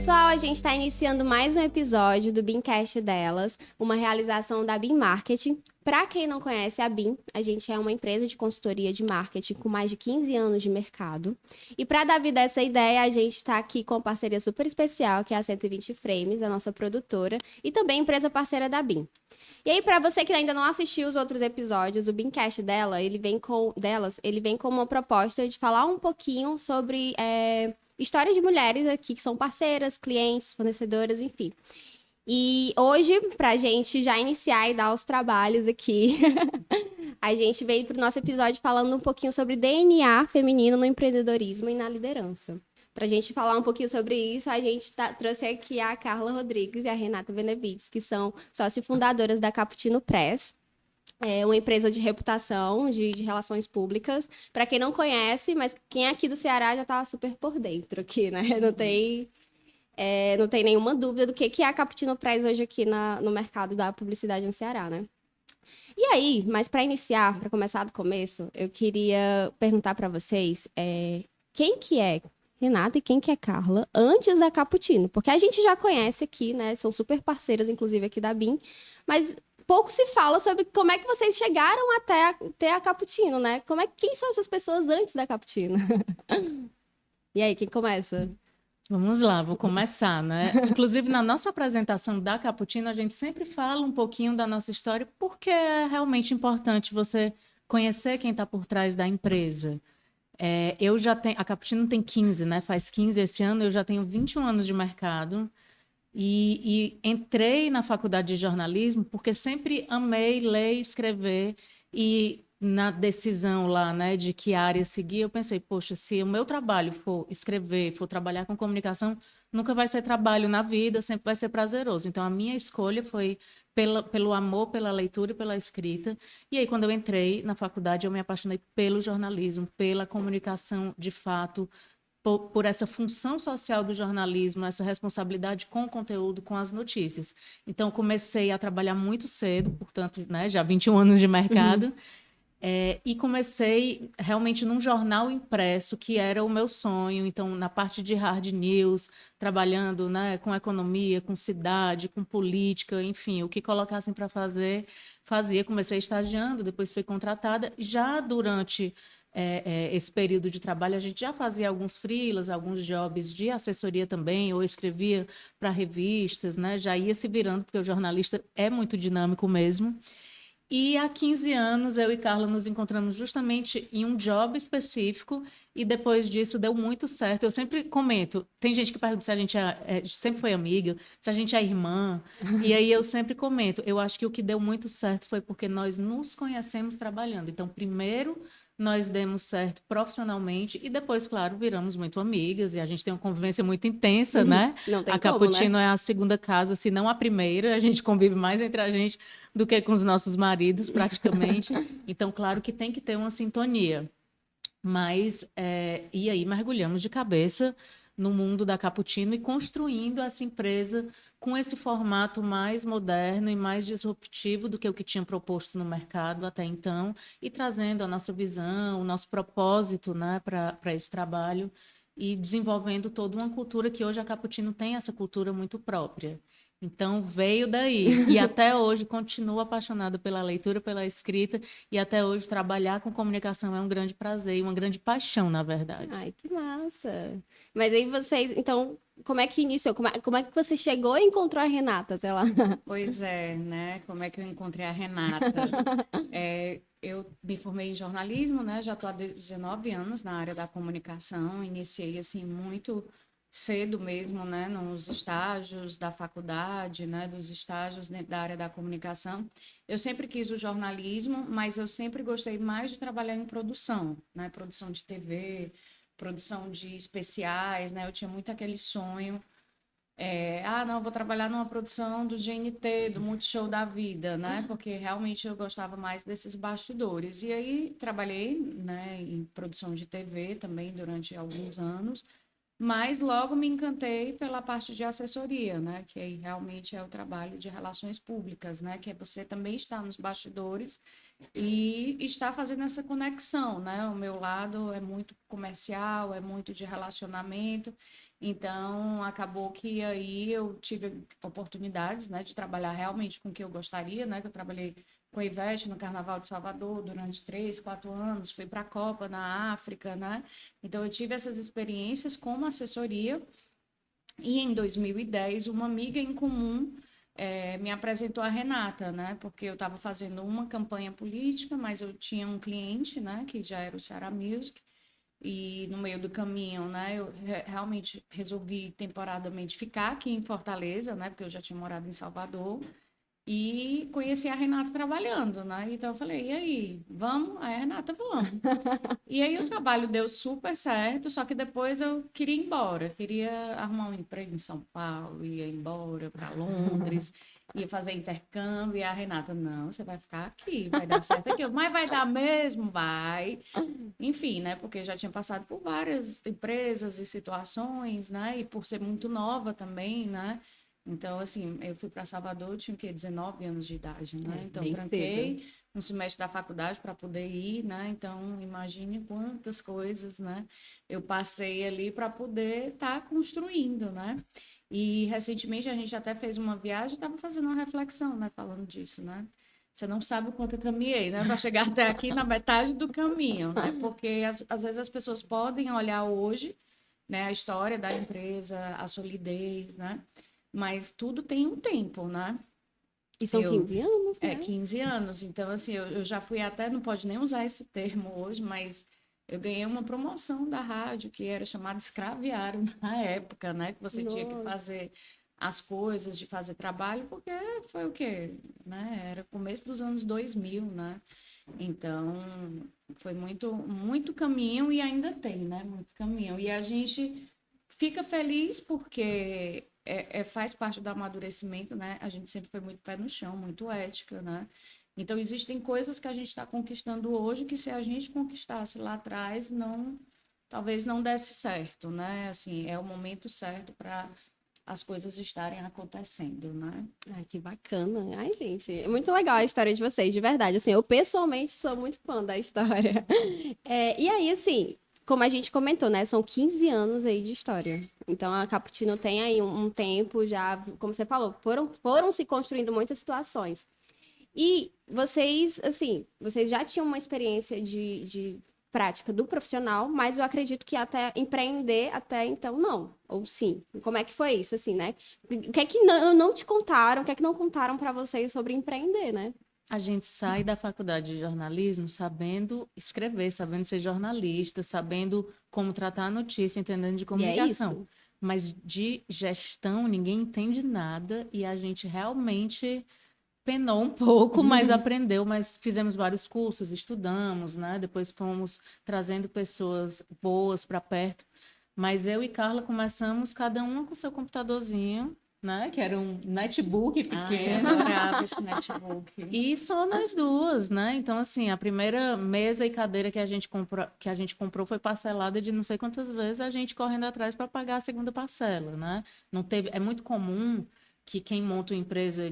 pessoal, a gente está iniciando mais um episódio do BIMcast Delas, uma realização da BIM Marketing. Para quem não conhece a BIM, a gente é uma empresa de consultoria de marketing com mais de 15 anos de mercado. E para dar vida a essa ideia, a gente está aqui com uma parceria super especial, que é a 120 Frames, a nossa produtora, e também empresa parceira da BIM. E aí, para você que ainda não assistiu os outros episódios, o BIMcast ele vem com uma proposta de falar um pouquinho sobre histórias de mulheres aqui que são parceiras, clientes, fornecedoras, enfim. E hoje, para a gente já iniciar e dar os trabalhos aqui, a gente veio para o nosso episódio falando um pouquinho sobre DNA feminino no empreendedorismo e na liderança. Para a gente falar um pouquinho sobre isso, a gente trouxe aqui a Carla Rodrigues e a Renata Benevides, que são sócio-fundadoras da Cappuccino Press. É uma empresa de reputação, de relações públicas. Para quem não conhece, mas quem é aqui do Ceará já está super por dentro aqui, né? Não tem nenhuma dúvida do que é a Cappuccino Press hoje aqui no mercado da publicidade no Ceará, né? E aí, mas para iniciar, para começar do começo, eu queria perguntar para vocês quem que é Renata e quem que é Carla antes da Cappuccino? Porque a gente já conhece aqui, né? São super parceiras, inclusive, aqui da BIM, mas pouco se fala sobre como é que vocês chegaram até ter a Cappuccino, né? Quem são essas pessoas antes da Cappuccino? E aí, quem começa? Vamos lá, vou começar, né? Inclusive, na nossa apresentação da Cappuccino, a gente sempre fala um pouquinho da nossa história, porque é realmente importante você conhecer quem está por trás da empresa. A Cappuccino tem 15, né? Faz 15 esse ano, eu já tenho 21 anos de mercado. E entrei na faculdade de jornalismo porque sempre amei ler e escrever. E na decisão lá, né, de que área seguir, eu pensei, poxa, se o meu trabalho for escrever, for trabalhar com comunicação, nunca vai ser trabalho na vida, sempre vai ser prazeroso. Então, a minha escolha foi pelo amor, pela leitura e pela escrita. E aí, quando eu entrei na faculdade, eu me apaixonei pelo jornalismo, pela comunicação de fato, por essa função social do jornalismo, essa responsabilidade com o conteúdo, com as notícias. Então, comecei a trabalhar muito cedo, portanto, né, já 21 anos de mercado, e comecei realmente num jornal impresso, que era o meu sonho. Então, na parte de hard news, trabalhando, né, com economia, com cidade, com política, enfim, o que colocassem para fazer, fazia. Comecei estagiando, depois fui contratada. Já durante esse período de trabalho, a gente já fazia alguns freelas, alguns jobs de assessoria também, ou escrevia para revistas, né? Já ia se virando, porque o jornalista é muito dinâmico mesmo. E há 15 anos, eu e Carla nos encontramos justamente em um job específico, e depois disso deu muito certo. Eu sempre comento, tem gente que pergunta se a gente sempre foi amiga, se a gente é irmã, e aí eu sempre comento, eu acho que o que deu muito certo foi porque nós nos conhecemos trabalhando. Então, primeiro, nós demos certo profissionalmente e depois, claro, viramos muito amigas e a gente tem uma convivência muito intensa, né? Não tem A como, Cappuccino né? é a segunda casa, se não a primeira. A gente convive mais entre a gente do que com os nossos maridos, praticamente. Então, claro que tem que ter uma sintonia. Mas, e aí mergulhamos de cabeça no mundo da Cappuccino e construindo essa empresa com esse formato mais moderno e mais disruptivo do que o que tinha proposto no mercado até então, e trazendo a nossa visão, o nosso propósito, né, para esse trabalho, e desenvolvendo toda uma cultura que hoje a Cappuccino tem essa cultura muito própria. Então, veio daí. E até hoje continuo apaixonada pela leitura, pela escrita, e até hoje trabalhar com comunicação é um grande prazer e uma grande paixão, na verdade. Ai, que massa! Mas aí vocês, então, como é que iniciou? Como é que você chegou e encontrou a Renata até lá? Pois é, né? Como é que eu encontrei a Renata? Eu me formei em jornalismo, né? Já estou há 19 anos na área da comunicação. Iniciei, assim, muito cedo mesmo, né? Nos estágios da faculdade, né? Dos estágios dentro da área da comunicação. Eu sempre quis o jornalismo, mas eu sempre gostei mais de trabalhar em produção, né? Produção de TV, produção de especiais, né? Eu tinha muito aquele sonho não, vou trabalhar numa produção do GNT, do Multishow da vida, né? Porque realmente eu gostava mais desses bastidores. E aí trabalhei, né, em produção de TV também durante alguns anos, mas logo me encantei pela parte de assessoria, né? Que aí realmente é o trabalho de relações públicas, né? Que é você também estar nos bastidores e está fazendo essa conexão, né? O meu lado é muito comercial, é muito de relacionamento. Então, acabou que aí eu tive oportunidades, né, de trabalhar realmente com o que eu gostaria, né, que eu trabalhei com a Ivete no Carnaval de Salvador durante 3, 4 anos, fui para a Copa na África, né? Então, eu tive essas experiências como assessoria e em 2010, uma amiga em comum me apresentou a Renata, né? Porque eu estava fazendo uma campanha política, mas eu tinha um cliente, né? Que já era o Ceará Music. E no meio do caminho, né? Eu realmente resolvi temporadamente ficar aqui em Fortaleza, né? Porque eu já tinha morado em Salvador. E conheci a Renata trabalhando, né? Então eu falei, e aí, vamos? Aí a Renata, vamos. E aí o trabalho deu super certo, só que depois eu queria ir embora, queria arrumar um emprego em São Paulo, ia embora para Londres, ia fazer intercâmbio, e a Renata, não, você vai ficar aqui, vai dar certo aqui. Mas vai dar mesmo? Vai. Enfim, né? Porque já tinha passado por várias empresas e situações, né? E por ser muito nova também, né? Então, assim, eu fui para Salvador, eu tinha o quê? 19 anos de idade, né? Então, bem tranquei cedo. um semestre da faculdade para poder ir, né? Então, imagine quantas coisas, né? Eu passei ali para poder estar construindo, né? E recentemente a gente até fez uma viagem, estava fazendo uma reflexão, né? Falando disso, né? Você não sabe o quanto eu caminhei, né? Para chegar até aqui na metade do caminho, né? Porque às vezes as pessoas podem olhar hoje, né? A história da empresa, a solidez, né? Mas tudo tem um tempo, né? E são Eu, 15 anos, né? 15 anos. Então, assim, eu já fui até, não pode nem usar esse termo hoje, mas eu ganhei uma promoção da rádio que era chamada escraviário na época, né? Que você tinha que Nossa. fazer as coisas, de fazer trabalho, porque foi o quê? Né? Era começo dos anos 2000, né? Então, foi muito, muito caminho e ainda tem, né? Muito caminho. E a gente fica feliz porque faz parte do amadurecimento, né? A gente sempre foi muito pé no chão, muito ética, né? Então, existem coisas que a gente está conquistando hoje que se a gente conquistasse lá atrás, não, talvez não desse certo, né? Assim, é o momento certo para as coisas estarem acontecendo, né? Ai, que bacana. Ai, gente, é muito legal a história de vocês, de verdade. Assim, eu pessoalmente sou muito fã da história. E aí, assim, como a gente comentou, né? São 15 anos aí de história. Então, a Cappuccino tem aí um tempo já, como você falou, foram se construindo muitas situações. E vocês, assim, vocês já tinham uma experiência de prática do profissional, mas eu acredito que até empreender até então não, ou sim. Como é que foi isso, assim, né? O que é que não te contaram, o que é que não contaram para vocês sobre empreender, né? A gente sai da faculdade de jornalismo sabendo escrever, sabendo ser jornalista, sabendo como tratar a notícia, entendendo de E é comunicação. isso. Mas de gestão ninguém entende nada e a gente realmente penou um pouco, mas aprendeu, mas fizemos vários cursos, estudamos, né? Depois fomos trazendo pessoas boas para perto. Mas eu e Carla começamos cada uma com seu computadorzinho, né? Que era um netbook pequeno. Adorava esse netbook. E só nós duas, né? Então, assim, a primeira mesa e cadeira que a gente comprou foi parcelada de não sei quantas vezes, a gente correndo atrás para pagar a segunda parcela, né? Não teve, é muito comum que quem monta uma empresa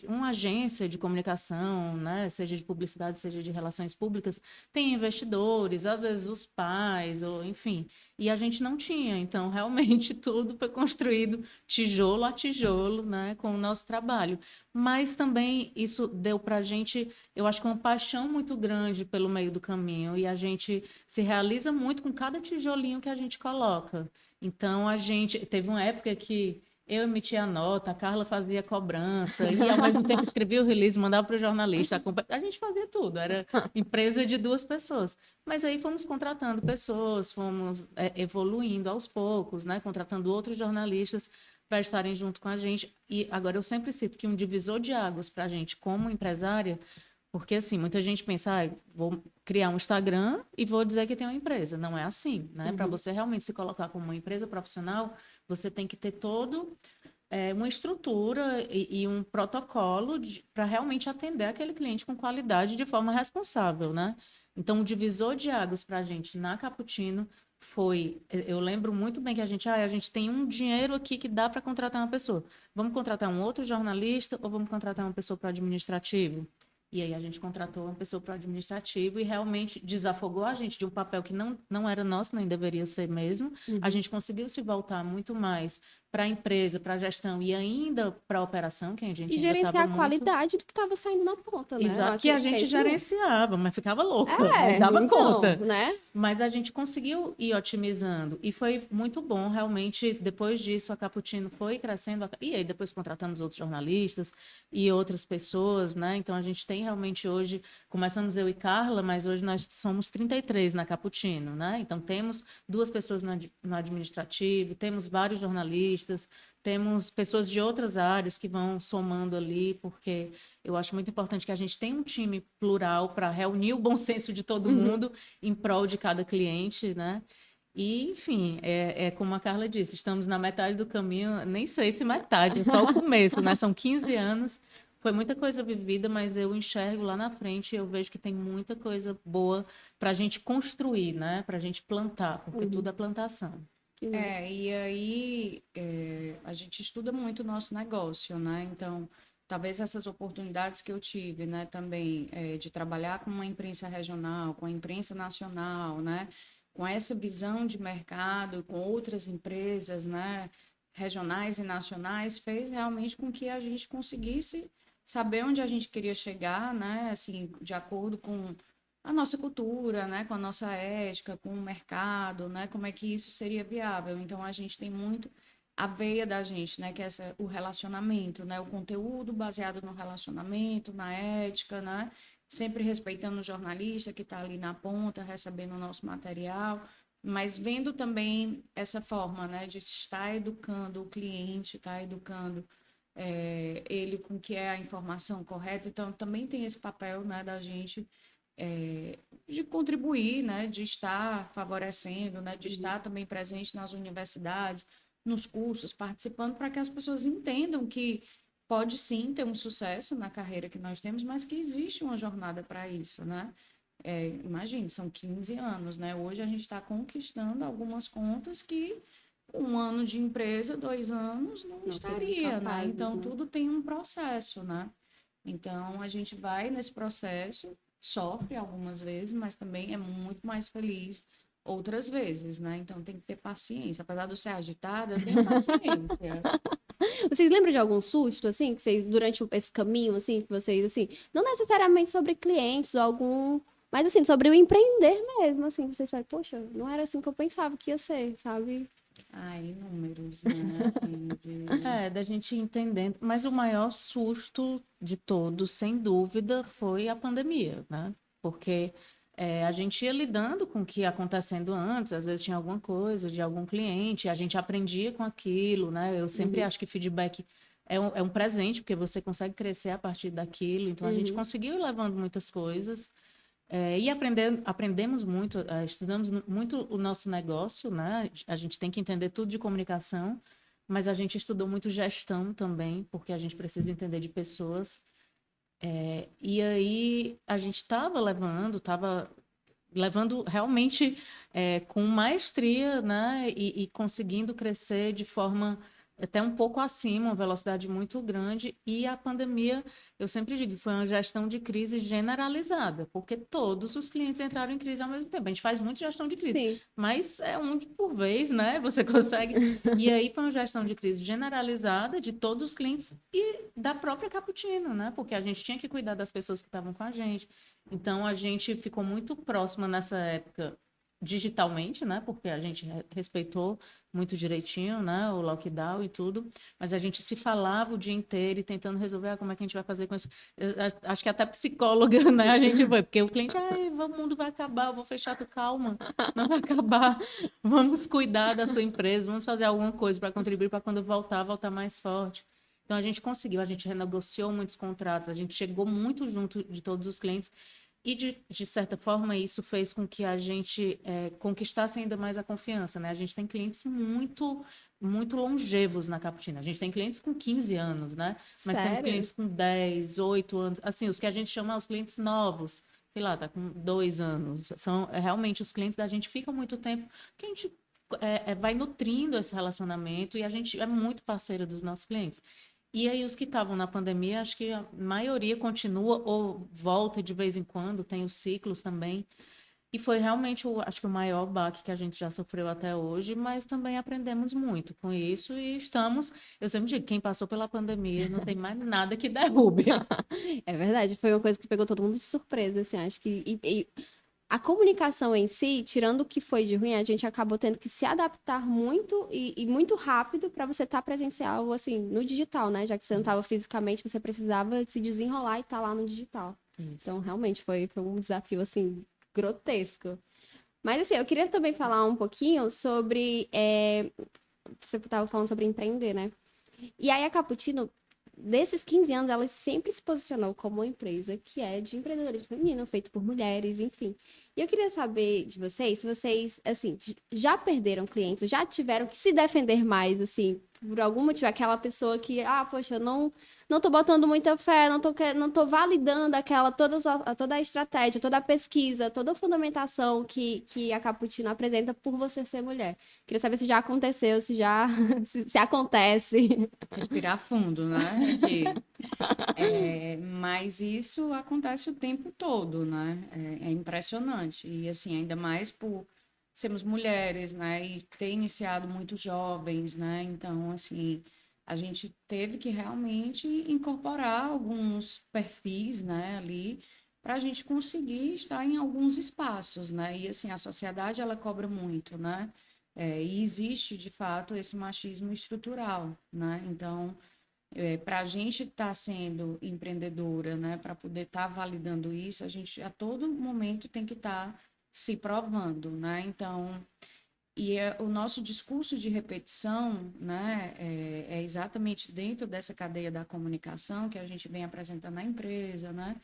uma agência de comunicação, né, seja de publicidade, seja de relações públicas, tem investidores, às vezes os pais, ou enfim, e a gente não tinha, então realmente tudo foi construído tijolo a tijolo, né, com o nosso trabalho. Mas também isso deu para a gente, eu acho que uma paixão muito grande pelo meio do caminho, e a gente se realiza muito com cada tijolinho que a gente coloca. Então a gente teve uma época que eu emitia a nota, a Carla fazia a cobrança, e ao mesmo tempo escrevia o release, mandava para o jornalista. A gente fazia tudo, era empresa de 2 pessoas. Mas aí fomos contratando pessoas, fomos evoluindo aos poucos, né? Contratando outros jornalistas para estarem junto com a gente. E agora eu sempre cito que um divisor de águas para a gente, como empresária, porque assim, muita gente pensa, vou criar um Instagram e vou dizer que tem uma empresa. Não é assim, né? Para você realmente se colocar como uma empresa profissional, você tem que ter uma estrutura e um protocolo para realmente atender aquele cliente com qualidade de forma responsável, né? Então, o divisor de águas para a gente na Cappuccino eu lembro muito bem que a gente tem um dinheiro aqui que dá para contratar uma pessoa. Vamos contratar um outro jornalista ou vamos contratar uma pessoa para o administrativo? E aí a gente contratou uma pessoa para o administrativo e realmente desafogou a gente de um papel que não era nosso, nem deveria ser mesmo. A gente conseguiu se voltar muito mais para a empresa, para a gestão e ainda para a operação, que a gente E ainda gerenciar estava a qualidade do que estava saindo na ponta, né? Eu Exato, acho que a que é gente isso mesmo. gerenciava, mas ficava louca, não dava então, conta. né? Mas a gente conseguiu ir otimizando e foi muito bom, realmente. Depois disso, a Cappuccino foi crescendo e aí depois contratamos outros jornalistas e outras pessoas, né? Então a gente tem realmente hoje, começamos eu e Carla, mas hoje nós somos 33 na Cappuccino, né? Então temos 2 pessoas no administrativo, temos vários jornalistas, temos pessoas de outras áreas que vão somando ali, porque eu acho muito importante que a gente tenha um time plural para reunir o bom senso de todo mundo em prol de cada cliente, né? E, enfim, é como a Carla disse, estamos na metade do caminho, nem sei se metade, é só o começo, né? São 15 anos, foi muita coisa vivida, mas eu enxergo lá na frente e eu vejo que tem muita coisa boa para a gente construir, né? Para a gente plantar, porque tudo é plantação. E aí a gente estuda muito o nosso negócio, né? Então, talvez essas oportunidades que eu tive, né, também de trabalhar com uma imprensa regional, com a imprensa nacional, né, com essa visão de mercado, com outras empresas, né, regionais e nacionais, fez realmente com que a gente conseguisse saber onde a gente queria chegar, né, assim, de acordo com a nossa cultura, né, com a nossa ética, com o mercado, né, como é que isso seria viável. Então, a gente tem muito a veia da gente, né, que é o relacionamento, né, o conteúdo baseado no relacionamento, na ética, né, sempre respeitando o jornalista que está ali na ponta, recebendo o nosso material, mas vendo também essa forma, né, de estar educando o cliente, estar educando ele com o que é a informação correta. Então, também tem esse papel, né, da gente de contribuir, né, de estar favorecendo, né, de estar também presente nas universidades, nos cursos, participando, para que as pessoas entendam que pode sim ter um sucesso na carreira que nós temos, mas que existe uma jornada para isso, né? Imagine, são 15 anos, né? Hoje a gente está conquistando algumas contas que com 1 ano de empresa, 2 anos, não estaria, né? Então, tudo tem um processo, né? Então, a gente vai nesse processo, sofre algumas vezes, mas também é muito mais feliz outras vezes, né? Então, tem que ter paciência. Apesar de eu ser agitada, eu tenho paciência. Vocês lembram de algum susto, assim, que vocês, durante esse caminho, assim, que vocês, assim, não necessariamente sobre clientes ou algum, mas, assim, sobre o empreender mesmo, assim, que vocês falam, poxa, não era assim que eu pensava que ia ser, sabe? Ai, números, né? Assim, Da gente entendendo. Mas o maior susto de todos, sem dúvida, foi a pandemia, né? Porque a gente ia lidando com o que ia acontecendo antes, às vezes tinha alguma coisa de algum cliente, a gente aprendia com aquilo, né? Eu sempre acho que feedback é um presente, porque você consegue crescer a partir daquilo. Então, a gente conseguiu ir levando muitas coisas. E aprendemos muito, estudamos muito o nosso negócio, né? A gente tem que entender tudo de comunicação, mas a gente estudou muito gestão também, porque a gente precisa entender de pessoas. E aí a gente estava levando realmente com maestria, né? E conseguindo crescer de forma até um pouco acima, uma velocidade muito grande. E a pandemia, eu sempre digo, foi uma gestão de crise generalizada, porque todos os clientes entraram em crise ao mesmo tempo. A gente faz muito gestão de crise, Sim. mas é um por vez, né? Você consegue. E aí foi uma gestão de crise generalizada de todos os clientes e da própria Cappuccino, né? Porque a gente tinha que cuidar das pessoas que estavam com a gente. Então, a gente ficou muito próxima nessa época digitalmente, né? Porque a gente respeitou muito direitinho, né? O lockdown e tudo, mas a gente se falava o dia inteiro e tentando resolver como é que a gente vai fazer com isso. Acho que até psicóloga, né? A gente foi, porque o cliente, o mundo vai acabar, eu vou fechar, calma, não vai acabar. Vamos cuidar da sua empresa, vamos fazer alguma coisa para contribuir para quando voltar mais forte. Então, a gente conseguiu, a gente renegociou muitos contratos, a gente chegou muito junto de todos os clientes e, de certa forma, isso fez com que a gente conquistasse ainda mais a confiança, né? A gente tem clientes muito, muito longevos na Cappuccino. A gente tem clientes com 15 anos, né? Mas temos clientes com 10, 8 anos. Assim, os que a gente chama os clientes novos, sei lá, tá com 2 anos. São realmente os clientes da gente ficam muito tempo, porque a gente vai nutrindo esse relacionamento e a gente é muito parceira dos nossos clientes. E aí, os que estavam na pandemia, acho que a maioria continua ou volta de vez em quando, tem os ciclos também. E foi realmente, acho que o maior baque que a gente já sofreu até hoje, mas também aprendemos muito com isso e estamos, eu sempre digo, quem passou pela pandemia não tem mais nada que derrube. É verdade, foi uma coisa que pegou todo mundo de surpresa, assim, acho que... E a comunicação em si, tirando o que foi de ruim, a gente acabou tendo que se adaptar muito e muito rápido para você estar presencial, assim, no digital, né? Já que você não estava fisicamente, você precisava se desenrolar e estar lá no digital. Isso. Então, realmente, foi um desafio, assim, grotesco. Mas, assim, eu queria também falar um pouquinho sobre... você estava falando sobre empreender, né? E aí, a Cappuccino, desses 15 anos, ela sempre se posicionou como uma empresa que é de empreendedorismo feminino, feito por mulheres, enfim. E eu queria saber de vocês, se vocês, assim, já perderam clientes, já tiveram que se defender mais, assim, por algum motivo, aquela pessoa que, poxa, eu não tô botando muita fé, não tô validando toda a estratégia, toda a pesquisa, toda a fundamentação que a Cappuccino apresenta por você ser mulher. Queria saber se já aconteceu, se já se acontece. Respirar fundo, né? Mas isso acontece o tempo todo, né? É impressionante. E, assim, ainda mais por sermos mulheres, né? E ter iniciado muito jovens, né? Então, assim, a gente teve que realmente incorporar alguns perfis, né? Ali, para a gente conseguir estar em alguns espaços, né? E, assim, a sociedade, ela cobra muito, né? E existe, de fato, esse machismo estrutural, né? Então... para a gente estar sendo empreendedora, né, para poder estar validando isso, a gente a todo momento tem que estar se provando, né? Então, o nosso discurso de repetição, né, é exatamente dentro dessa cadeia da comunicação que a gente vem apresentando na empresa, né?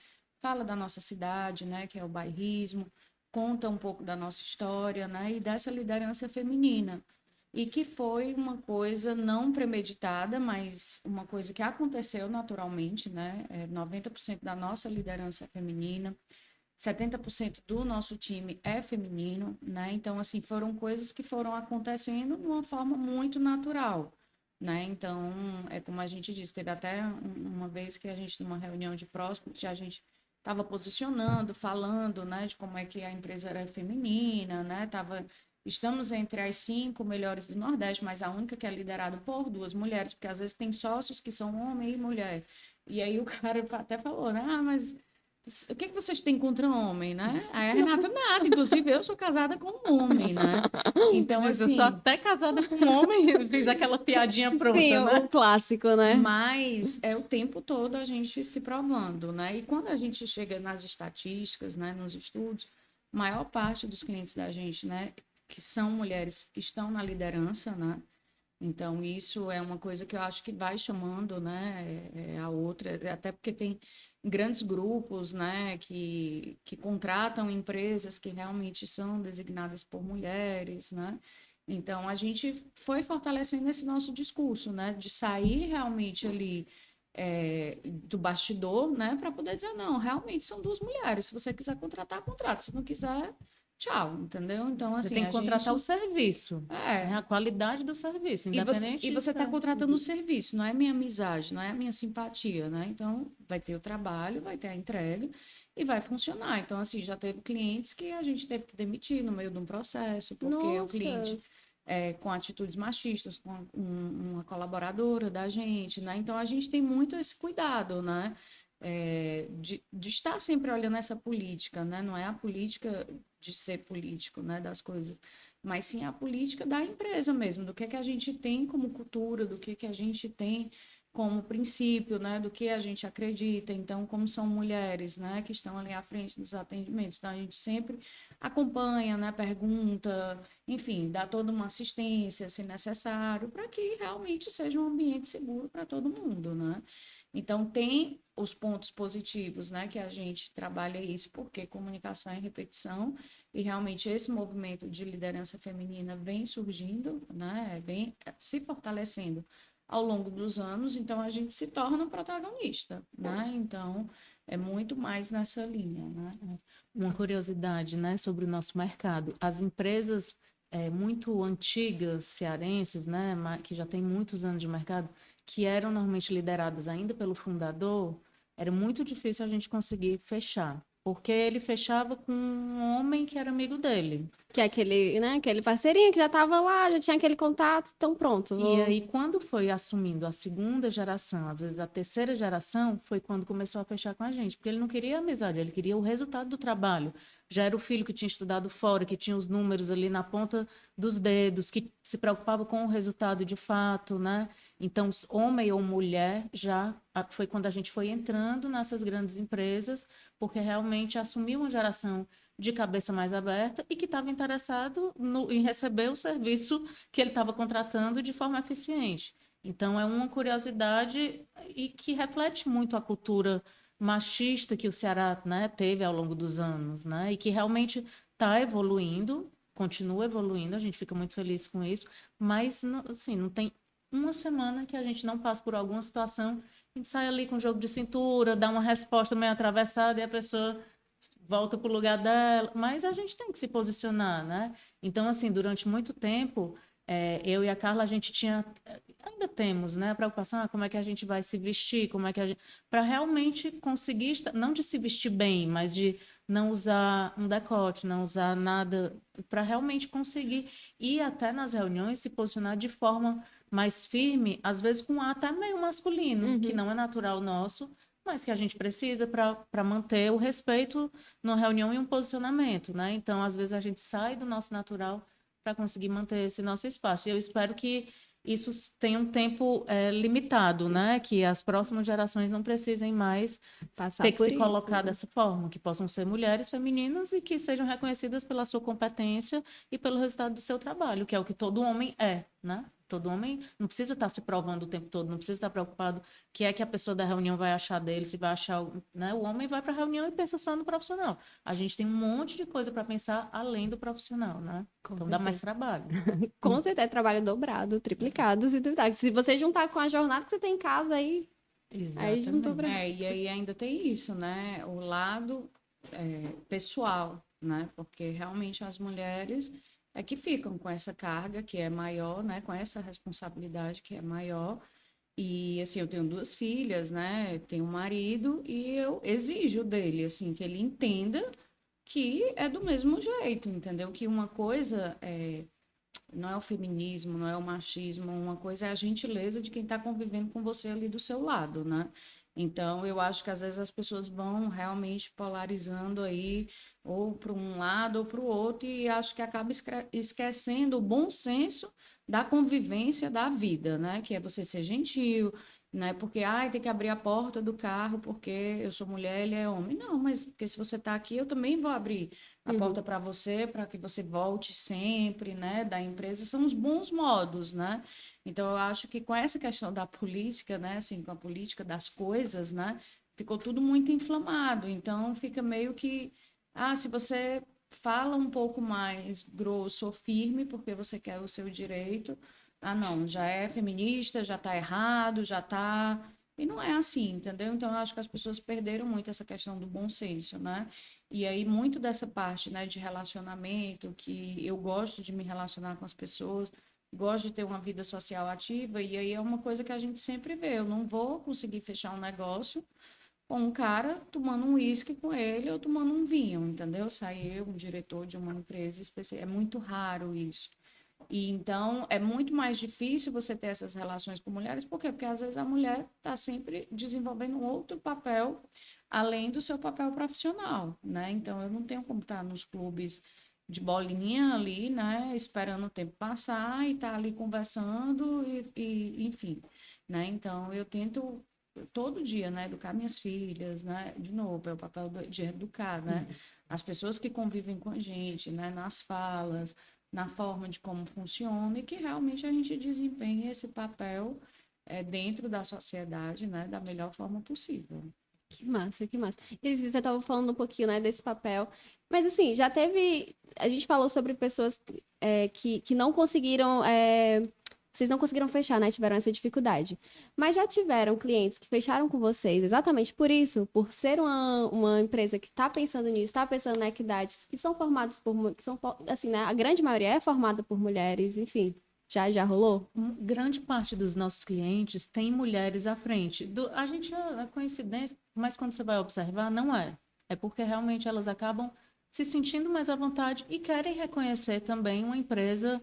Fala da nossa cidade, né, que é o bairrismo, conta um pouco da nossa história, né, e dessa liderança feminina. E que foi uma coisa não premeditada, mas uma coisa que aconteceu naturalmente, né? 90% da nossa liderança é feminina, 70% do nosso time é feminino, né? Então, assim, foram coisas que foram acontecendo de uma forma muito natural, né? Então, é como a gente disse, teve até uma vez que a gente, numa reunião de prospect, a gente estava posicionando, falando, né, de como é que a empresa era feminina, né? Estamos entre as 5 melhores do Nordeste, mas a única que é liderada por 2 mulheres, porque às vezes tem sócios que são homem e mulher. E aí o cara até falou, né? Mas o que vocês têm contra homem, né? Aí a Renata, nada. Inclusive, eu sou casada com um homem, né? Então, Eu assim... sou até casada com um homem, fiz aquela piadinha pronta, Sim, né? o clássico, né? Mas é o tempo todo a gente se provando, né? E quando a gente chega nas estatísticas, né, nos estudos, a maior parte dos clientes da gente, né, que são mulheres que estão na liderança, né? Então, isso é uma coisa que eu acho que vai chamando, né, a outra, até porque tem grandes grupos, né, que contratam empresas que realmente são designadas por mulheres, né? Então, a gente foi fortalecendo esse nosso discurso, né, de sair realmente ali do bastidor, né, para poder dizer, não, realmente são 2 mulheres, se você quiser contratar, contrata, se não quiser... Tchau, entendeu? Então, Você assim, tem que contratar o serviço, né? A qualidade do serviço, independente E você está disso. contratando o serviço, não é minha amizade, não é a minha simpatia, né? Então, vai ter o trabalho, vai ter a entrega e vai funcionar. Então, assim, já teve clientes que a gente teve que demitir no meio de um processo, porque o cliente com atitudes machistas, com uma colaboradora da gente, né? Então, a gente tem muito esse cuidado, né? De estar sempre olhando essa política, né? Não é a política de ser político, né, das coisas, mas sim a política da empresa mesmo, do que a gente tem como cultura, do que a gente tem como princípio, né, do que a gente acredita. Então, como são mulheres, né, que estão ali à frente dos atendimentos, então a gente sempre acompanha, né, pergunta, enfim, dá toda uma assistência, se necessário, para que realmente seja um ambiente seguro para todo mundo, né? Então, tem os pontos positivos, né, que a gente trabalha isso, porque comunicação é repetição, e realmente esse movimento de liderança feminina vem surgindo, né, vem se fortalecendo ao longo dos anos, então a gente se torna protagonista, né? Então, é muito mais nessa linha, né? Uma curiosidade, né, sobre o nosso mercado. As empresas muito antigas, cearenses, né, que já têm muitos anos de mercado, que eram normalmente lideradas ainda pelo fundador, era muito difícil a gente conseguir fechar. Porque ele fechava com um homem que era amigo dele. Que é aquele, né, aquele parceirinho que já tava lá, já tinha aquele contato, então pronto. E aí, quando foi assumindo a segunda geração, às vezes a terceira geração, foi quando começou a fechar com a gente. Porque ele não queria amizade, ele queria o resultado do trabalho. Já era o filho que tinha estudado fora, que tinha os números ali na ponta dos dedos, que se preocupava com o resultado de fato, né? Então, homem ou mulher, já foi quando a gente foi entrando nessas grandes empresas, porque realmente assumiu uma geração de cabeça mais aberta e que estava interessado em receber o serviço que ele estava contratando de forma eficiente. Então, é uma curiosidade e que reflete muito a cultura machista que o Ceará, né, teve ao longo dos anos, né, e que realmente está evoluindo, continua evoluindo, a gente fica muito feliz com isso, mas assim, não tem uma semana que a gente não passa por alguma situação, a gente sai ali com um jogo de cintura, dá uma resposta meio atravessada e a pessoa volta para o lugar dela, mas a gente tem que se posicionar, né? Então, assim, durante muito tempo, eu e a Carla, a gente tinha, ainda temos, né, a preocupação, como é que a gente vai se vestir, como é que a gente, para realmente conseguir, não de se vestir bem, mas de não usar um decote, não usar nada, para realmente conseguir ir até nas reuniões, se posicionar de forma mais firme, às vezes com um ar até meio masculino, que não é natural nosso, mas que a gente precisa para manter o respeito numa reunião e um posicionamento, né? Então, às vezes, a gente sai do nosso natural para conseguir manter esse nosso espaço. E eu espero que isso tenha um tempo limitado, né? Que as próximas gerações não precisem mais Passar ter que por se isso, colocar né? dessa forma, que possam ser mulheres femininas e que sejam reconhecidas pela sua competência e pelo resultado do seu trabalho, que é o que todo homem é, né? Todo homem não precisa estar se provando o tempo todo, não precisa estar preocupado o que é que a pessoa da reunião vai achar dele, se vai achar, né? O homem vai para a reunião e pensa só no profissional. A gente tem um monte de coisa para pensar além do profissional, né? Então dá mais trabalho. Com certeza, trabalho dobrado, triplicado, se duvidar. Se você juntar com a jornada que você tem em casa, aí juntou pra... E aí ainda tem isso, né? O lado pessoal, né? Porque realmente as mulheres é que ficam com essa carga que é maior, né? Com essa responsabilidade que é maior. E, assim, eu tenho 2 filhas, né? Tenho um marido e eu exijo dele, assim, que ele entenda que é do mesmo jeito, entendeu? Que uma coisa não é o feminismo, não é o machismo, uma coisa é a gentileza de quem está convivendo com você ali do seu lado, né? Então, eu acho que às vezes as pessoas vão realmente polarizando aí, ou para um lado ou para o outro, e acho que acaba esquecendo o bom senso da convivência da vida, né? Que é você ser gentil, né? Porque, tem que abrir a porta do carro porque eu sou mulher, ele é homem. Não, mas porque se você está aqui, eu também vou abrir a porta para você, para que você volte sempre, né? Da empresa, são os bons modos, né? Então, eu acho que com essa questão da política, né? Assim, com a política das coisas, né? Ficou tudo muito inflamado. Então, fica meio que, se você fala um pouco mais grosso ou firme, porque você quer o seu direito, não, já é feminista, já está errado, já está... E não é assim, entendeu? Então, eu acho que as pessoas perderam muito essa questão do bom senso, né? E aí, muito dessa parte, né, de relacionamento, que eu gosto de me relacionar com as pessoas, gosto de ter uma vida social ativa, e aí é uma coisa que a gente sempre vê. Eu não vou conseguir fechar um negócio com um cara tomando um uísque com ele ou tomando um vinho, entendeu? Sair eu, um diretor de uma empresa especial. É muito raro isso. E então é muito mais difícil você ter essas relações com mulheres, por quê? Porque às vezes a mulher está sempre desenvolvendo um outro papel além do seu papel profissional, né? Então eu não tenho como estar nos clubes de bolinha ali, né? Esperando o tempo passar e estar ali conversando enfim, né? Então eu tento todo dia, né, educar minhas filhas, né? De novo, é o papel de educar, né? As pessoas que convivem com a gente, né, nas falas, na forma de como funciona e que realmente a gente desempenhe esse papel dentro da sociedade, né, da melhor forma possível. Que massa, que massa. E você estava falando um pouquinho, né, desse papel, mas assim, já teve... A gente falou sobre pessoas que não conseguiram... Vocês não conseguiram fechar, né? Tiveram essa dificuldade. Mas já tiveram clientes que fecharam com vocês exatamente por isso, por ser uma empresa que está pensando nisso, está pensando na equidade, que são formadas por... Que são, assim, né? A grande maioria é formada por mulheres, enfim. Já rolou? Grande parte dos nossos clientes tem mulheres à frente. A gente é coincidência, mas quando você vai observar, não é. É porque realmente elas acabam se sentindo mais à vontade e querem reconhecer também uma empresa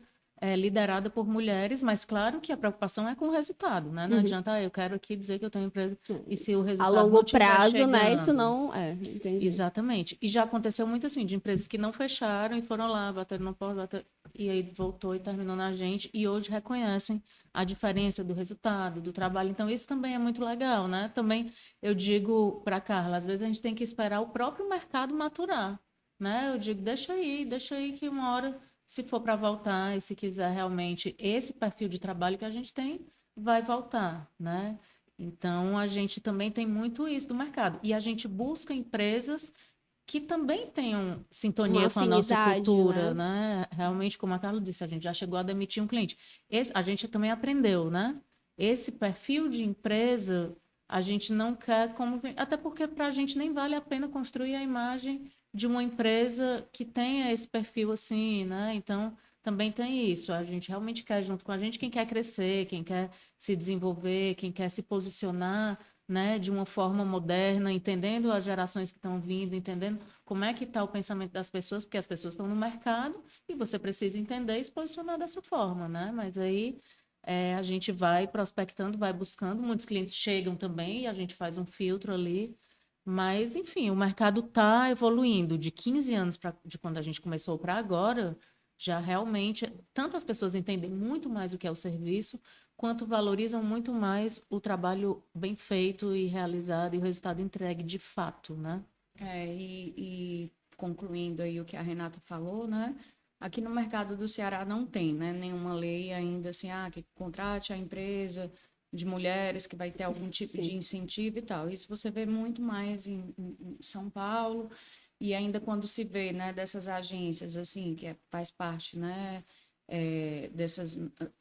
liderada por mulheres, mas claro que a preocupação é com o resultado, né? Não adianta, eu quero aqui dizer que eu tenho uma empresa e se o A resultado longo não tiver prazo, chegando, né? Isso não entendi. Exatamente. E já aconteceu muito assim, de empresas que não fecharam e foram lá, bateram no porta, e aí voltou e terminou na gente, e hoje reconhecem a diferença do resultado, do trabalho. Então, isso também é muito legal, né? Também eu digo para Carla, às vezes a gente tem que esperar o próprio mercado maturar, né? Eu digo, deixa aí que uma hora, se for para voltar, e se quiser realmente esse perfil de trabalho que a gente tem, vai voltar, né? Então, a gente também tem muito isso do mercado. E a gente busca empresas que também tenham sintonia Uma com a nossa afinidade, cultura, né? Realmente, como a Carla disse, a gente já chegou a demitir um cliente. A gente também aprendeu, né? Esse perfil de empresa, a gente não quer como... Até porque para a gente nem vale a pena construir a imagem de uma empresa que tenha esse perfil assim, né? Então, também tem isso. A gente realmente quer, junto com a gente, quem quer crescer, quem quer se desenvolver, quem quer se posicionar, né, de uma forma moderna, entendendo as gerações que estão vindo, entendendo como é que está o pensamento das pessoas, porque as pessoas estão no mercado e você precisa entender e se posicionar dessa forma, né? Mas aí a gente vai prospectando, vai buscando, muitos clientes chegam também e a gente faz um filtro ali, mas, enfim, o mercado está evoluindo de 15 anos de quando a gente começou para agora, já realmente, tanto as pessoas entendem muito mais o que é o serviço, quanto valorizam muito mais o trabalho bem feito e realizado e o resultado entregue de fato, né? E concluindo aí o que a Renata falou, né? Aqui no mercado do Ceará não tem, né, nenhuma lei ainda assim, que contrate a empresa de mulheres que vai ter algum tipo de incentivo e tal. Isso você vê muito mais em São Paulo e ainda quando se vê, né, dessas agências assim, que faz parte, né,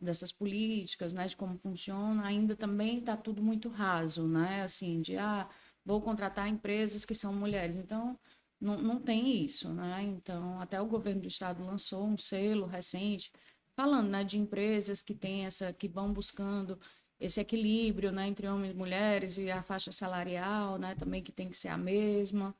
dessas políticas, né, de como funciona, ainda também está tudo muito raso, né, assim, de vou contratar empresas que são mulheres, então não tem isso, né, então até o governo do estado lançou um selo recente falando, né, de empresas que tem que vão buscando esse equilíbrio, né, entre homens e mulheres e a faixa salarial, né, também que tem que ser a mesma.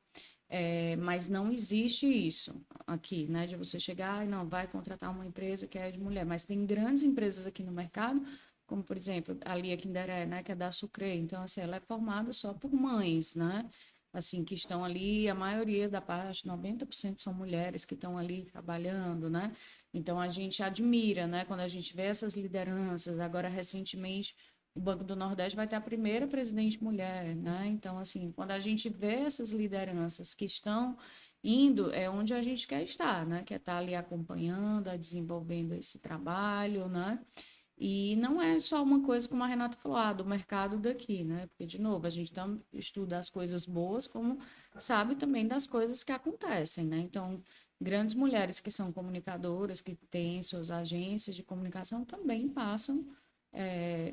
Mas não existe isso aqui, né? De você chegar e não vai contratar uma empresa que é de mulher. Mas tem grandes empresas aqui no mercado, como por exemplo a Lia Kinderé, né? Que é da Sucre. Então assim, ela é formada só por mães, né? Assim que estão ali, a maioria da parte, 90% são mulheres que estão ali trabalhando, né? Então a gente admira, né? Quando a gente vê essas lideranças. Agora recentemente o Banco do Nordeste vai ter a primeira presidente mulher, né? Então, assim, quando a gente vê essas lideranças que estão indo, é onde a gente quer estar, né? Quer estar ali acompanhando, desenvolvendo esse trabalho, né? E não é só uma coisa, como a Renata falou, do mercado daqui, né? Porque, de novo, a gente estuda as coisas boas, como sabe também das coisas que acontecem, né? Então, grandes mulheres que são comunicadoras, que têm suas agências de comunicação, também passam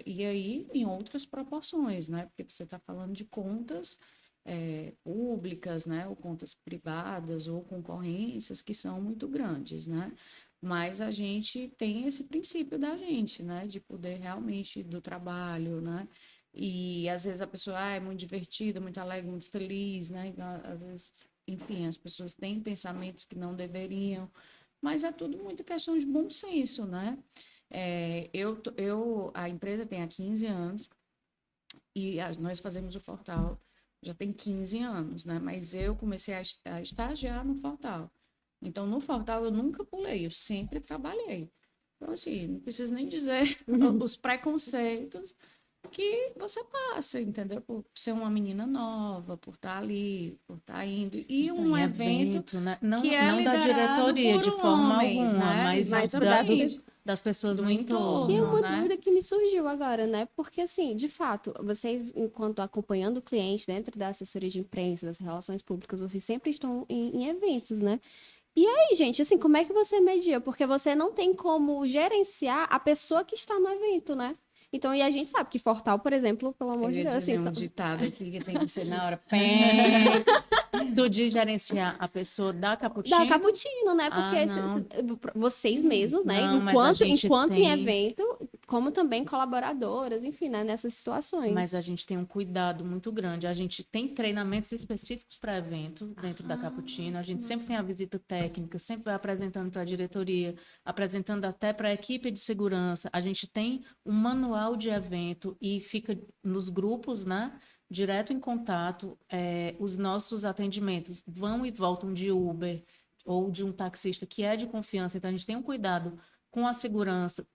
e aí em outras proporções, né? Porque você está falando de contas públicas, né? Ou contas privadas, ou concorrências que são muito grandes, né? Mas a gente tem esse princípio da gente, né? De poder realmente do trabalho, né? E às vezes a pessoa é muito divertida, muito alegre, muito feliz, né? Então, às vezes, enfim, as pessoas têm pensamentos que não deveriam, mas é tudo muito questão de bom senso, né? A empresa tem há 15 anos e nós fazemos o Fortal já tem 15 anos, né? Mas eu comecei a estagiar no Fortal. Então, no Fortal eu nunca pulei, eu sempre trabalhei. Então, assim, não preciso nem dizer os preconceitos que você passa, entendeu? Por ser uma menina nova, por estar ali, por estar indo. E um evento né? que é não da liderado diretoria, por de forma homens, alguma, né? mas das pessoas do no entorno. Que é uma né? dúvida que me surgiu agora, né? Porque, assim, de fato, vocês, enquanto acompanhando o cliente dentro da assessoria de imprensa, das relações públicas, vocês sempre estão em eventos, né? E aí, gente, assim, como é que você media? Porque você não tem como gerenciar a pessoa que está no evento, né? Então, e a gente sabe que Fortal, por exemplo, pelo amor de Deus, assim... Um ditado aqui que tem que ser na hora. Pé. Tu diz gerenciar a pessoa da Cappuccino? Da Cappuccino, né? Porque vocês mesmos, né? Não, mas a gente enquanto em tem- evento, como também colaboradoras, enfim, né? Nessas situações. Mas a gente tem um cuidado muito grande. A gente tem treinamentos específicos para evento dentro da Cappuccino. A gente sempre tem a visita técnica, sempre vai apresentando para a diretoria, apresentando até para a equipe de segurança. A gente tem um manual de evento e fica nos grupos, né? Direto em contato. Os nossos atendimentos vão e voltam de Uber ou de um taxista que é de confiança. Então, a gente tem um cuidado com a segurança.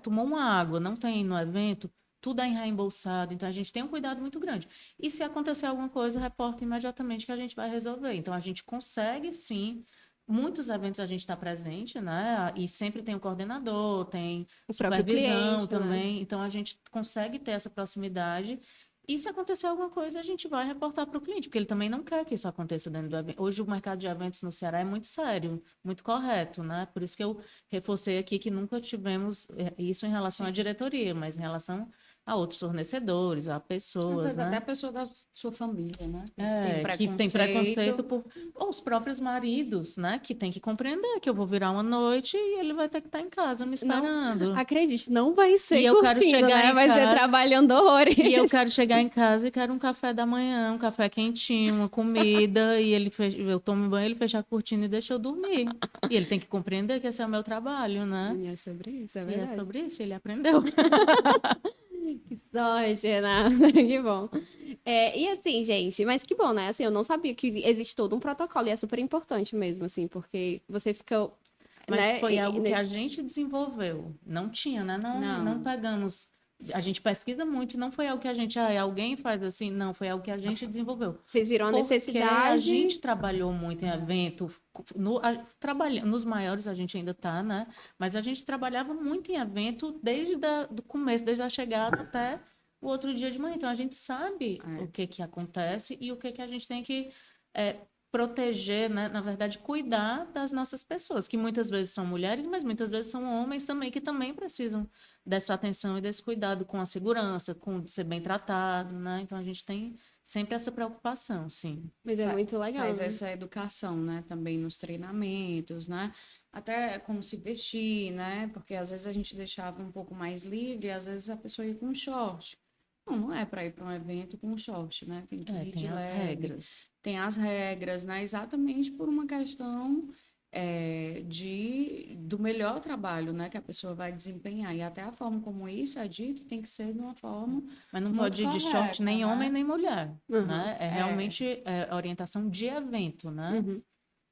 Tomou uma água, não tem no evento, tudo é reembolsado. Então, a gente tem um cuidado muito grande. E se acontecer alguma coisa, reporta imediatamente que a gente vai resolver. Então, a gente consegue, sim. Muitos eventos a gente está presente, né? E sempre tem o coordenador, tem O próprio supervisão cliente, também. né? Então, a gente consegue ter essa proximidade. E se acontecer alguma coisa, a gente vai reportar para o cliente, porque ele também não quer que isso aconteça dentro do evento. Hoje, o mercado de eventos no Ceará é muito sério, muito correto, né? Por isso que eu reforcei aqui que nunca tivemos isso em relação à diretoria, mas em relação a outros fornecedores, a Às pessoas, vezes até né? a pessoa da sua família, né? Que tem preconceito por ou os próprios maridos, né? Que tem que compreender que eu vou virar uma noite e ele vai ter que estar em casa me esperando. Acredite, não vai ser E eu quero curtindo, chegar né? em Vai ser casa- trabalhando horrores. E eu quero chegar em casa e quero um café da manhã, um café quentinho, uma comida, e eu tomo banho, ele fecha a cortina e deixa eu dormir. E ele tem que compreender que esse é o meu trabalho, né? E é sobre isso, é E é verdade. sobre isso, ele aprendeu. Que sorte, Renata. Que bom. E assim, gente, mas que bom, né? Assim, eu não sabia que existe todo um protocolo e é super importante mesmo, assim, porque você fica. Mas né, foi algo que a nesse- gente desenvolveu. Não tinha, né? Não, Não. não pegamos. A gente pesquisa muito e não foi algo que a gente, alguém faz assim, não, foi algo que a gente desenvolveu. Vocês viram a Porque necessidade. a gente trabalhou muito em evento, nos maiores a gente ainda está, né? Mas a gente trabalhava muito em evento desde do começo, desde a chegada até o outro dia de manhã. Então a gente sabe o que acontece e o que a gente tem que proteger, né? Na verdade, cuidar das nossas pessoas, que muitas vezes são mulheres, mas muitas vezes são homens também, que também precisam dessa atenção e desse cuidado com a segurança, com de ser bem tratado, né? Então a gente tem sempre essa preocupação, sim. Mas é muito legal. Faz né? essa educação, né? Também nos treinamentos, né? Até como se vestir, né? Porque às vezes a gente deixava um pouco mais livre, às vezes a pessoa ia com short. Não é para ir para um evento com short, né? Tem que ir de Tem as leve. regras. Tem as regras, né? Exatamente por uma questão do melhor trabalho, né? Que a pessoa vai desempenhar. E até a forma como isso é dito tem que ser de uma forma Mas não muito pode ir de short correta, nem né? homem nem mulher, Uhum. né? Realmente orientação de evento, né? Uhum.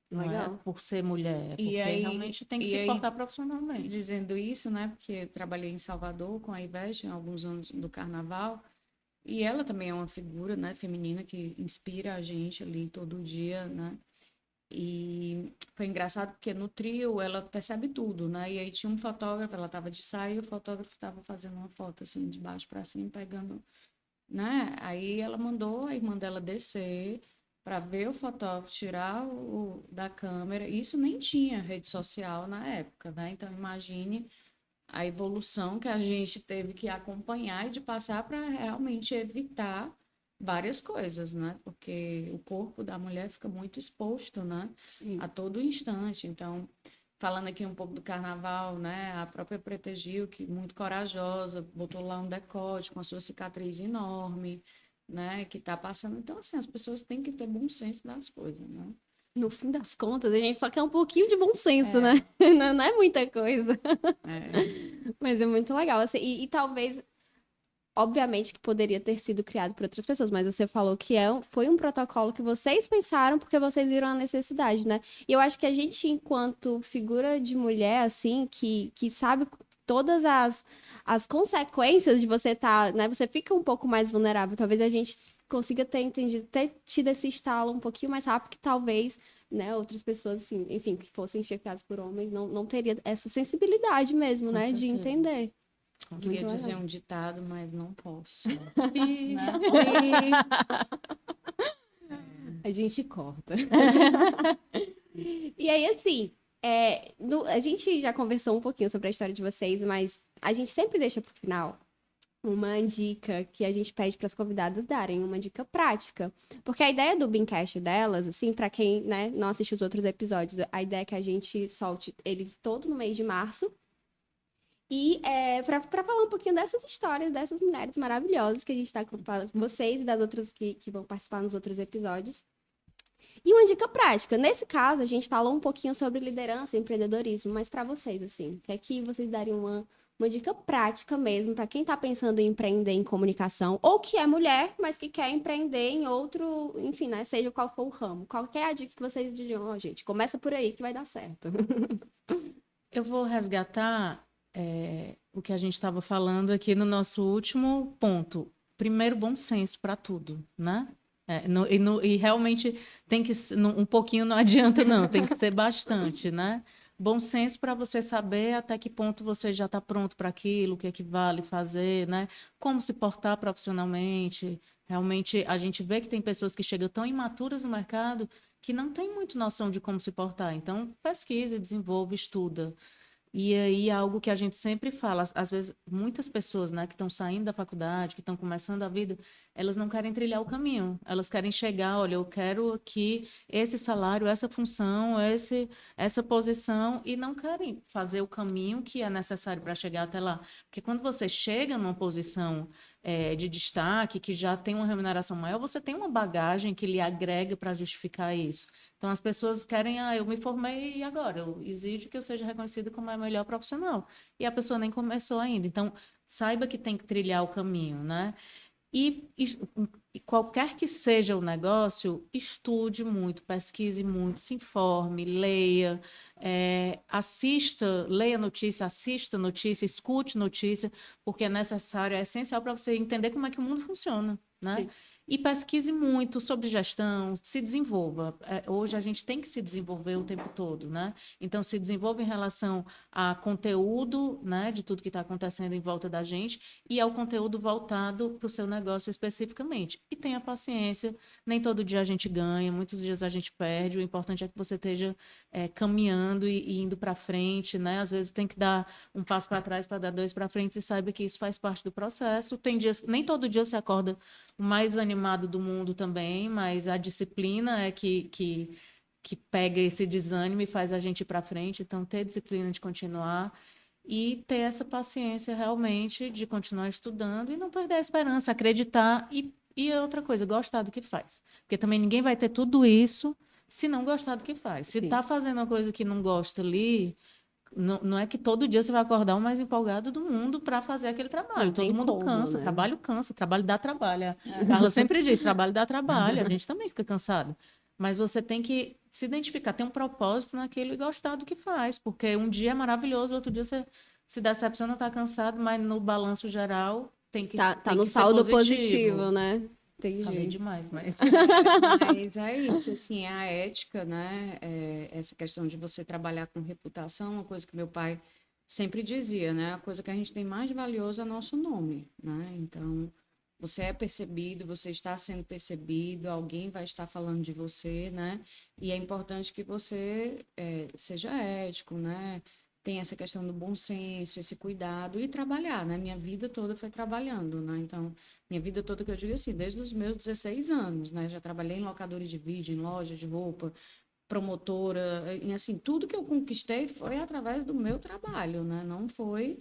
Não é Legal. por ser mulher, é porque aí- realmente tem que e se aí- portar profissionalmente. Dizendo isso, né? Porque eu trabalhei em Salvador com a Ivete há alguns anos do carnaval. E ela também é uma figura, né, feminina que inspira a gente ali todo dia, né? E foi engraçado porque no trio ela percebe tudo, né? E aí tinha um fotógrafo, ela estava de saia e o fotógrafo estava fazendo uma foto assim de baixo para cima, pegando, né? Aí ela mandou a irmã dela descer para ver o fotógrafo tirar da câmera. Isso nem tinha rede social na época, né? Então imagine a evolução que a gente teve que acompanhar e de passar para realmente evitar várias coisas, né? Porque o corpo da mulher fica muito exposto, né? Sim. A todo instante. Então, falando aqui um pouco do carnaval, né? A própria Preta Gil, que muito corajosa, botou lá um decote com a sua cicatriz enorme, né? Que tá passando. Então, assim, as pessoas têm que ter bom senso das coisas, né? No fim das contas, a gente só quer um pouquinho de bom senso, né? Não é muita coisa. Mas é muito legal, assim, e talvez, obviamente que poderia ter sido criado por outras pessoas, mas você falou que foi um protocolo que vocês pensaram porque vocês viram a necessidade, né? E eu acho que a gente, enquanto figura de mulher, assim, que sabe todas as consequências de você estar, né? Você fica um pouco mais vulnerável, talvez a gente consiga ter tido esse estalo um pouquinho mais rápido que talvez, né, outras pessoas, assim, enfim, que fossem chefiadas por homens, não teria essa sensibilidade mesmo, Com né, de certeza. entender. Eu queria Muito dizer legal. um ditado, mas não posso. E- Né? A gente corta. E aí, assim, a gente já conversou um pouquinho sobre a história de vocês, mas a gente sempre deixa pro final uma dica que a gente pede para as convidadas darem, uma dica prática. Porque a ideia do Beancast delas, assim, para quem, né, não assistiu os outros episódios, a ideia é que a gente solte eles todo no mês de março. E para falar um pouquinho dessas histórias, dessas mulheres maravilhosas que a gente está com vocês e das outras que vão participar nos outros episódios. E uma dica prática. Nesse caso, a gente falou um pouquinho sobre liderança e empreendedorismo, mas para vocês, assim, o que é que vocês dariam uma dica prática mesmo para quem está pensando em empreender em comunicação, ou que é mulher, mas que quer empreender em outro, enfim, né, seja qual for o ramo. Qual que é a dica que vocês diriam, ó, gente, começa por aí que vai dar certo. Eu vou resgatar o que a gente estava falando aqui no nosso último ponto. Primeiro, bom senso para tudo, né? E realmente tem que um pouquinho não adianta não, tem que ser bastante, né? Bom senso para você saber até que ponto você já está pronto para aquilo, o que é que vale fazer, né? Como se portar profissionalmente. Realmente a gente vê que tem pessoas que chegam tão imaturas no mercado que não tem muito noção de como se portar. Então, pesquisa, desenvolve, estuda. E aí, algo que a gente sempre fala, às vezes, muitas pessoas, né, que estão saindo da faculdade, que estão começando a vida, elas não querem trilhar o caminho. Elas querem chegar, olha, eu quero aqui esse salário, essa função, essa posição, e não querem fazer o caminho que é necessário para chegar até lá. Porque quando você chega numa posição de destaque, que já tem uma remuneração maior, você tem uma bagagem que lhe agrega para justificar isso. Então, as pessoas querem, eu me formei e agora? Eu exijo que eu seja reconhecida como a melhor profissional. E a pessoa nem começou ainda. Então, saiba que tem que trilhar o caminho, né? E qualquer que seja o negócio, estude muito, pesquise muito, se informe, leia, assista, leia notícia, assista notícia, escute notícia, porque é necessário, é essencial para você entender como é que o mundo funciona, né? Sim. E pesquise muito sobre gestão, se desenvolva. Hoje a gente tem que se desenvolver o tempo todo, né? Então, se desenvolva em relação a conteúdo, né, de tudo que está acontecendo em volta da gente e ao conteúdo voltado para o seu negócio especificamente. E tenha paciência, nem todo dia a gente ganha, muitos dias a gente perde. O importante é que você esteja caminhando e indo para frente, né? Às vezes tem que dar um passo para trás para dar dois para frente e saiba que isso faz parte do processo. Tem dias, nem todo dia você acorda o mais animado do mundo também, mas a disciplina é que pega esse desânimo e faz a gente ir para frente. Então, ter disciplina de continuar e ter essa paciência realmente de continuar estudando e não perder a esperança, acreditar e outra coisa, gostar do que faz. Porque também ninguém vai ter tudo isso se não gostar do que faz. Se está fazendo uma coisa que não gosta ali, não é que todo dia você vai acordar o mais empolgado do mundo para fazer aquele trabalho. Todo mundo cansa, né? trabalho dá trabalho. A Carla sempre diz, trabalho dá trabalho, a gente também fica cansado. Mas você tem que se identificar, ter um propósito naquilo e gostar do que faz, porque um dia é maravilhoso, outro dia você se decepciona, está cansado, mas no balanço geral tem que Tá tem no que saldo ser positivo, né? Entendi. Falei demais, mas... Mas é isso, assim, a ética, né? Essa questão de você trabalhar com reputação, uma coisa que meu pai sempre dizia, né? A coisa que a gente tem mais de valioso é nosso nome, né? Então, você é percebido, você está sendo percebido, alguém vai estar falando de você, né? E é importante que você seja ético, né? Tem essa questão do bom senso, esse cuidado e trabalhar, né? Minha vida toda foi trabalhando, né? Então, minha vida toda, que eu digo assim, desde os meus 16 anos, né? Já trabalhei em locadora de vídeo, em loja de roupa, promotora, e assim, tudo que eu conquistei foi através do meu trabalho, né? Não foi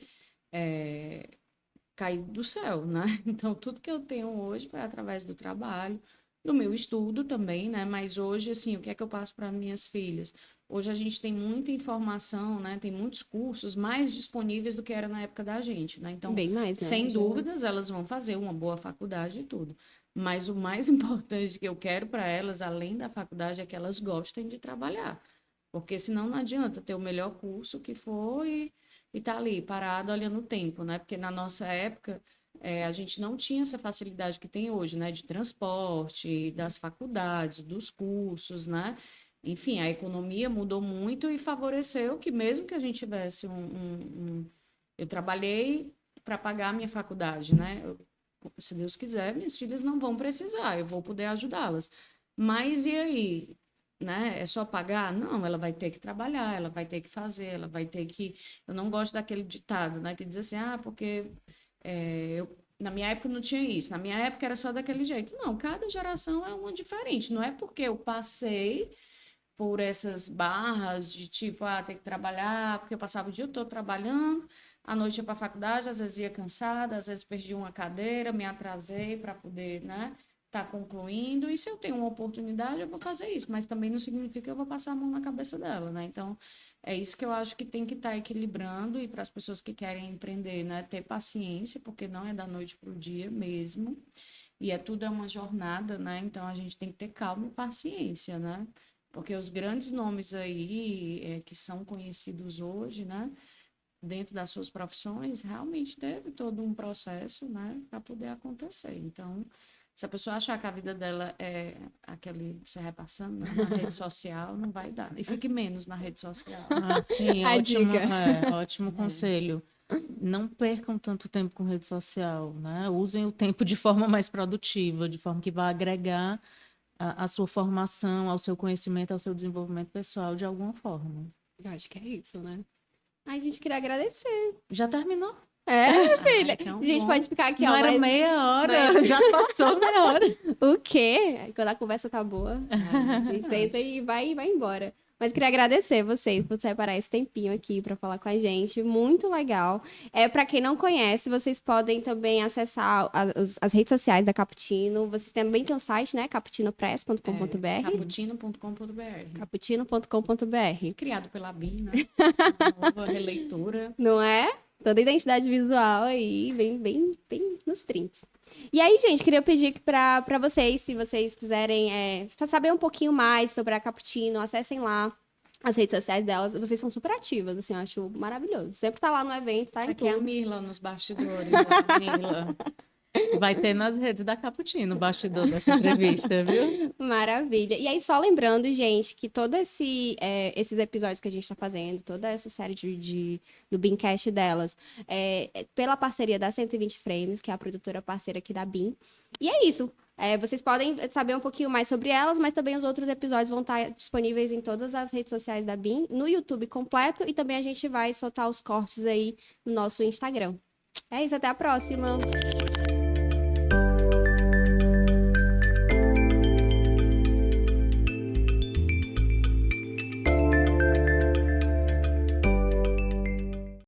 caído do céu, né? Então, tudo que eu tenho hoje foi através do trabalho, do meu estudo também, né? Mas hoje, assim, o que é que eu passo para minhas filhas? Hoje a gente tem muita informação, né? Tem muitos cursos mais disponíveis do que era na época da gente, né? Então, Bem mais, né? sem dúvidas, elas vão fazer uma boa faculdade e tudo. Mas o mais importante que eu quero para elas, além da faculdade, é que elas gostem de trabalhar. Porque senão não adianta ter o melhor curso que for e tá ali, parado, olhando o tempo, né? Porque na nossa época, a gente não tinha essa facilidade que tem hoje, né? De transporte, das faculdades, dos cursos, né? Enfim, a economia mudou muito e favoreceu que mesmo que a gente tivesse Eu trabalhei para pagar a minha faculdade, né? Se Deus quiser, minhas filhas não vão precisar, eu vou poder ajudá-las. Mas e aí? Né? É só pagar? Não, ela vai ter que trabalhar, ela vai ter que fazer, ela vai ter que... Eu não gosto daquele ditado, né? Que diz assim, porque na minha época não tinha isso, na minha época era só daquele jeito. Não, cada geração é uma diferente. Não é porque eu passei por essas barras de tipo, tem que trabalhar, porque eu passava o dia todo trabalhando, à noite ia para a faculdade, às vezes ia cansada, às vezes perdi uma cadeira, me atrasei para poder, né, tá concluindo. E se eu tenho uma oportunidade, eu vou fazer isso, mas também não significa que eu vou passar a mão na cabeça dela, né? Então, é isso que eu acho que tem que estar equilibrando e para as pessoas que querem empreender, né, ter paciência, porque não é da noite para o dia mesmo. E tudo é uma jornada, né? Então a gente tem que ter calma e paciência, né? Porque os grandes nomes aí que são conhecidos hoje, né, dentro das suas profissões, realmente teve todo um processo, né, para poder acontecer. Então, se a pessoa achar que a vida dela é aquele que você vai passando, né, na rede social, não vai dar. E fique menos na rede social. Sim, A ótimo, dica. ótimo conselho. Não percam tanto tempo com rede social, né? Usem o tempo de forma mais produtiva, de forma que vai agregar a sua formação, ao seu conhecimento, ao seu desenvolvimento pessoal de alguma forma. Eu acho que é isso, né? Ai, a gente queria agradecer. Já terminou? Minha filha. Então, A gente bom. pode ficar aqui, Não ó, era mas meia hora, já passou meia hora. o quê? Quando a conversa tá boa, a gente senta e vai embora. Mas queria agradecer vocês por separar esse tempinho aqui para falar com a gente. Muito legal. Para quem não conhece, vocês podem também acessar as redes sociais da Cappuccino. Vocês também têm um site, né? cappuccinopress.com.br. Caputino.com.br. cappuccino.com.br. Criado pela BIM, né? Uma nova releitura. Não é? Toda a identidade visual aí, bem nos trinks. E aí, gente, queria pedir para vocês, se vocês quiserem saber um pouquinho mais sobre a Cappuccino, acessem lá as redes sociais delas. Vocês são super ativas, assim, eu acho maravilhoso. Sempre tá lá no evento, tá em Aqui é a tudo. Mirla nos bastidores. A Mirla. Vai ter nas redes da Cappuccino, o bastidor dessa entrevista, viu? Maravilha. E aí, só lembrando, gente, que todos esses episódios que a gente tá fazendo, toda essa série do Beamcast delas, pela parceria da 120 Frames, que é a produtora parceira aqui da BIM. E é isso. Vocês podem saber um pouquinho mais sobre elas, mas também os outros episódios vão estar disponíveis em todas as redes sociais da BIM, no YouTube completo, e também a gente vai soltar os cortes aí no nosso Instagram. É isso, até a próxima!